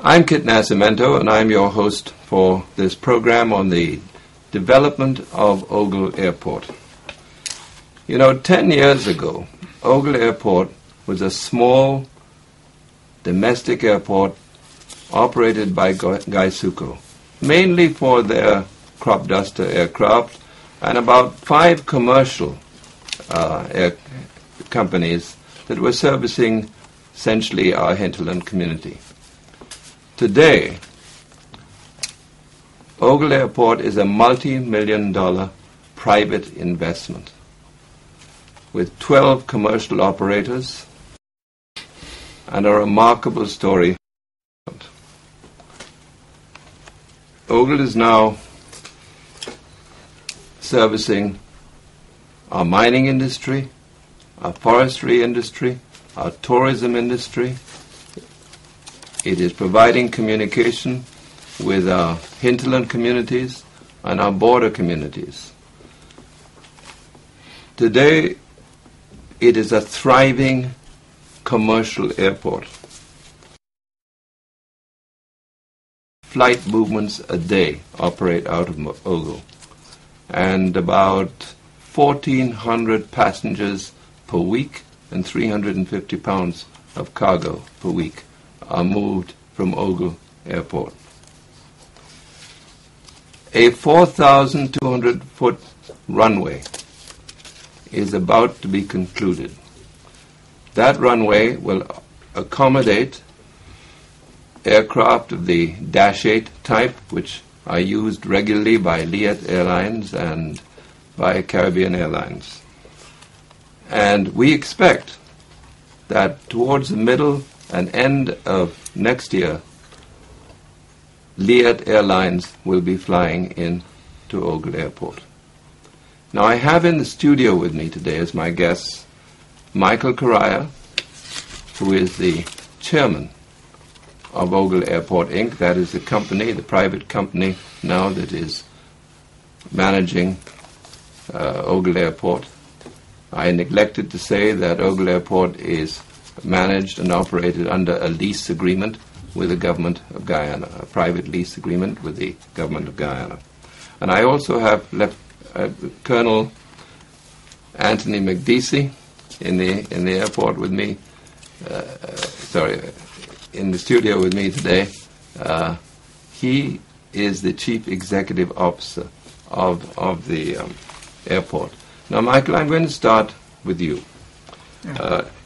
I'm Kit Nascimento, and I'm your host for this program on the development of Ogle Airport. 10 years ago, Ogle Airport was a small domestic airport operated by Gaisuco, mainly for their crop duster aircraft and about 5 commercial air companies that were servicing essentially our hinterland community. Today, Ogle Airport is a multi-million-dollar private investment with 12 commercial operators and a remarkable story. Ogle is now servicing our mining industry, our forestry industry, our tourism industry. It is providing communication with our hinterland communities and our border communities. Today, it is a thriving commercial airport. Flight movements a day operate out of Ogle, and about 1,400 passengers per week and 350 pounds of cargo per week are moved from Ogle Airport. A 4,200-foot runway is about to be concluded. That runway will accommodate aircraft of the Dash 8 type, which are used regularly by Liat Airlines and by Caribbean Airlines. And we expect that towards the middle and end of next year, Liat Airlines will be flying in to Ogle Airport. Now, I have in the studio with me today as my guests Michael Correia, who is the chairman of Ogle Airport, Inc. That is the company, the private company now that is managing Ogle Airport. I neglected to say that Ogle Airport is managed and operated under a lease agreement with the government of Guyana, a private lease agreement with the government of Guyana. And I also have Colonel Anthony Mekdeci in the airport with me, in the studio with me today. He is the Chief Executive Officer of the airport. Now, Michael, I'm going to start with you.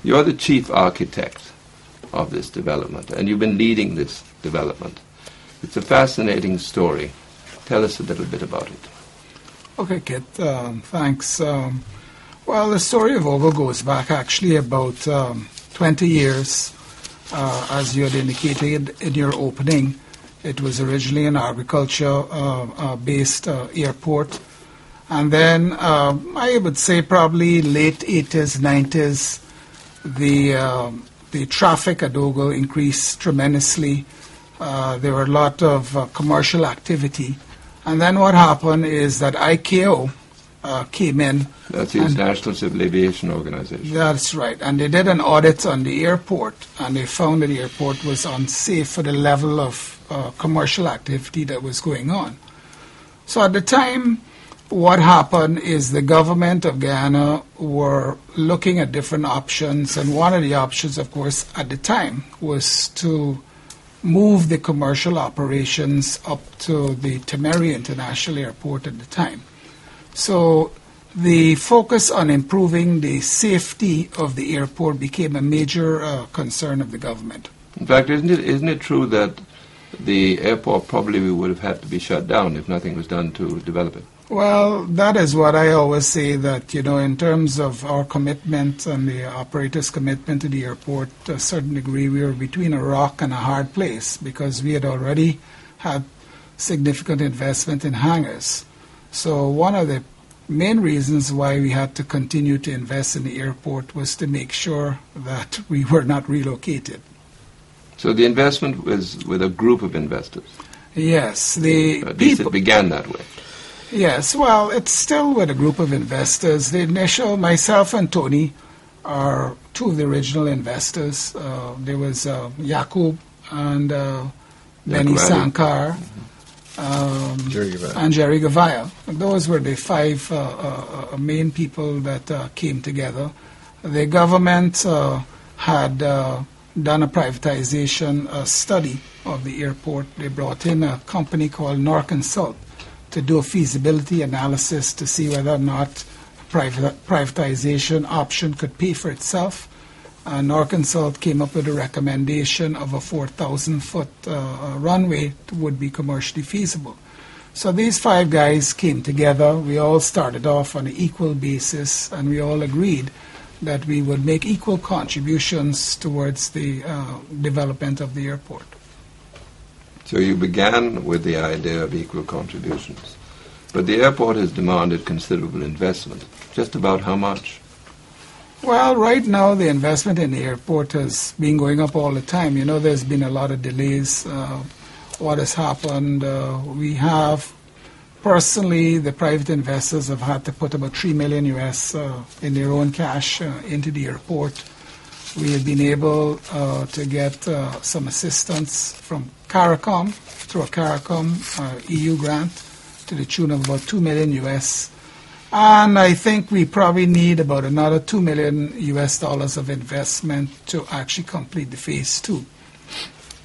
You're the chief architect of this development, and you've been leading this development. It's a fascinating story. Tell us a little bit about it. Okay, Kit, thanks. Well, the story of Ogle goes back actually about 20 years. As you had indicated in your opening, it was originally an agriculture-based airport. And then I would say probably late 80s, 90s, the traffic at Ogle increased tremendously. There were a lot of commercial activity. And then what happened is that ICAO came in. That's the International Civil Aviation Organization. That's right. And they did an audit on the airport, and they found that the airport was unsafe for the level of commercial activity that was going on. So at the time, what happened is the government of Guyana were looking at different options, and one of the options, of course, at the time was to move the commercial operations up to the Temeri International Airport at the time. So the focus on improving the safety of the airport became a major concern of the government. In fact, isn't it true that the airport probably would have had to be shut down if nothing was done to develop it? Well, that is what I always say, that, in terms of our commitment and the operator's commitment to the airport, to a certain degree, we were between a rock and a hard place because we had already had significant investment in hangars. So one of the main reasons why we had to continue to invest in the airport was to make sure that we were not relocated. So the investment was with a group of investors? Yes. At least it began that way. Yes, well, it's still with a group of investors. The initial, myself and Tony are two of the original investors. There was Yakub and Benny Riley. Sankar, and Jerry Gavaya. Those were the five main people that came together. The government had done a privatization study of the airport. They brought in a company called Norconsult to do a feasibility analysis to see whether or not privatization option could pay for itself. Norconsult came up with a recommendation of a 4,000-foot runway would be commercially feasible. So these five guys came together. We all started off on an equal basis, and we all agreed that we would make equal contributions towards the development of the airport. So you began with the idea of equal contributions. But the airport has demanded considerable investment. Just about how much? Well, right now the investment in the airport has been going up all the time. You know, there's been a lot of delays. What has happened, we have, personally, the private investors have had to put about $3 million US in their own cash into the airport. We have been able to get some assistance from CARICOM, through a CARICOM EU grant to the tune of about $2 million US. And I think we probably need about another $2 million US of investment to actually complete the phase 2.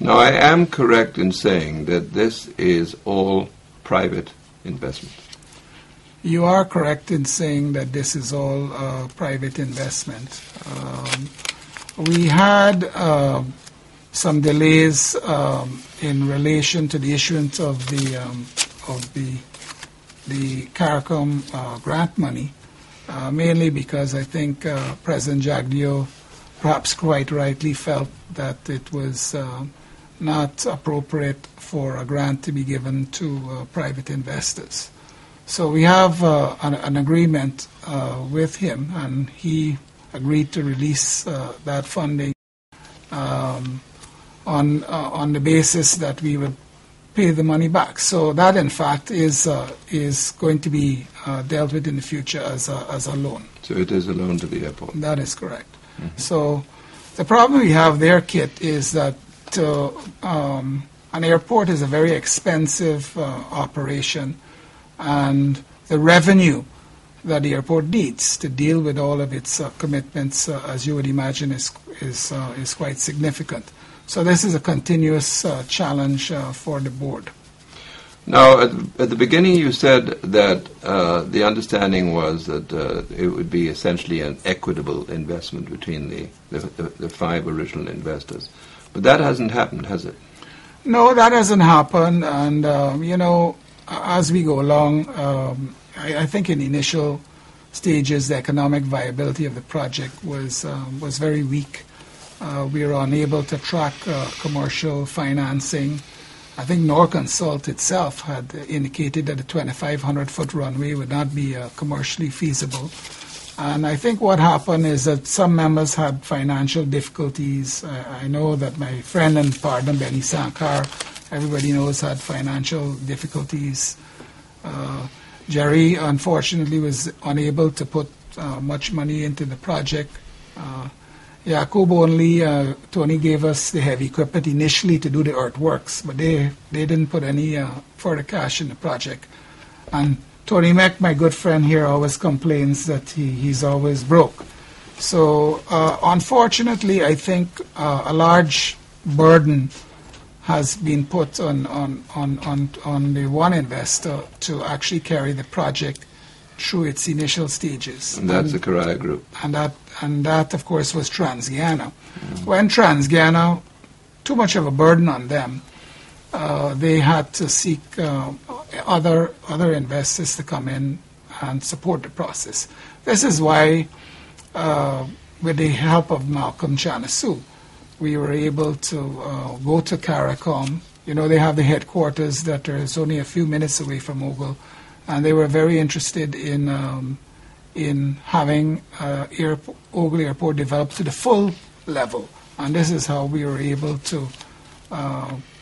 Now, I am correct in saying that this is all private investment. You are correct in saying that this is all private investment. We had some delays in relation to the issuance of the CARICOM grant money, mainly because I think President Jagdeo perhaps quite rightly felt that it was not appropriate for a grant to be given to private investors. So we have an agreement with him, and he agreed to release that funding on the basis that we would pay the money back. So that, in fact, is going to be dealt with in the future as a loan. So it is a loan to the airport. That is correct. Mm-hmm. So the problem we have there, Kit, is that an airport is a very expensive operation, and the revenue that the airport needs to deal with all of its commitments, as you would imagine, is quite significant. So this is a continuous challenge for the board. Now, at the beginning you said that the understanding was that it would be essentially an equitable investment between the five original investors. But that hasn't happened, has it? No, that hasn't happened. And, as we go along, I think in the initial stages, the economic viability of the project was very weak. We were unable to track commercial financing. I think Norconsult itself had indicated that a 2,500-foot runway would not be commercially feasible. And I think what happened is that some members had financial difficulties. I know that my friend and partner, Benny Sankar, everybody knows, had financial difficulties. Jerry, unfortunately, was unable to put much money into the project. Jacob only, Tony gave us the heavy equipment initially to do the earthworks, but they didn't put any further cash in the project. And Tony Mek, my good friend here, always complains that he's always broke. So unfortunately, I think a large burden has been put on the one investor to actually carry the project through its initial stages. And that's the Correia Group. And that, of course, was TransGuyana. Mm-hmm. When TransGuyana, too much of a burden on them, they had to seek other investors to come in and support the process. This is why, with the help of Malcolm Chanasu, we were able to go to CARICOM. You know, they have the headquarters that is only a few minutes away from Ogle, and they were very interested in having Ogle Airport developed to the full level. And this is how we were able to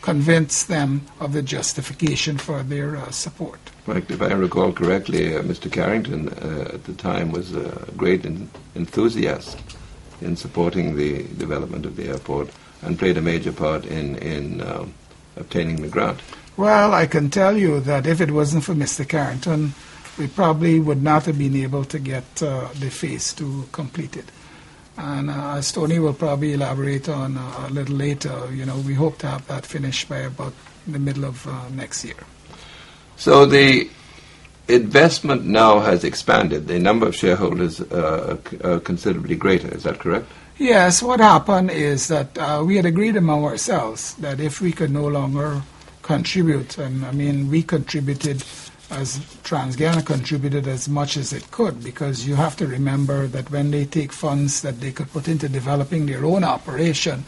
convince them of the justification for their support. Right. If I recall correctly, Mr. Carrington at the time was a great enthusiast in supporting the development of the airport and played a major part in obtaining the grant. Well, I can tell you that if it wasn't for Mr. Carrington, we probably would not have been able to get the phase 2 completed. And as Tony will probably elaborate on a little later, we hope to have that finished by about the middle of next year. So the investment now has expanded. The number of shareholders are considerably greater. Is that correct? Yes. What happened is that we had agreed among ourselves that if we could no longer contribute, and I mean we contributed as TransGuyana contributed as much as it could, because you have to remember that when they take funds that they could put into developing their own operation,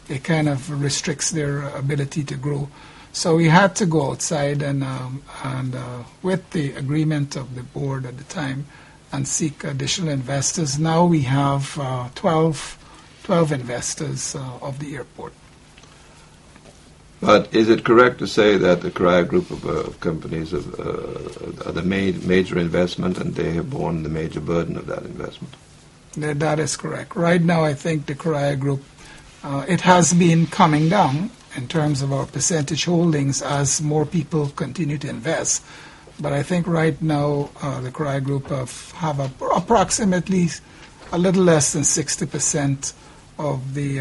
it kind of restricts their ability to grow. So we had to go outside and with the agreement of the board at the time, and seek additional investors. Now we have 12 investors of the airport. But is it correct to say that the Correia group of companies are the major investment, and they have borne the major burden of that investment? That is correct. Right now, I think the Correia group, it has been coming down in terms of our percentage holdings as more people continue to invest. But I think right now the Correia group have approximately a little less than 60% of the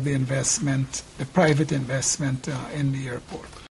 investment, the private investment in the airport.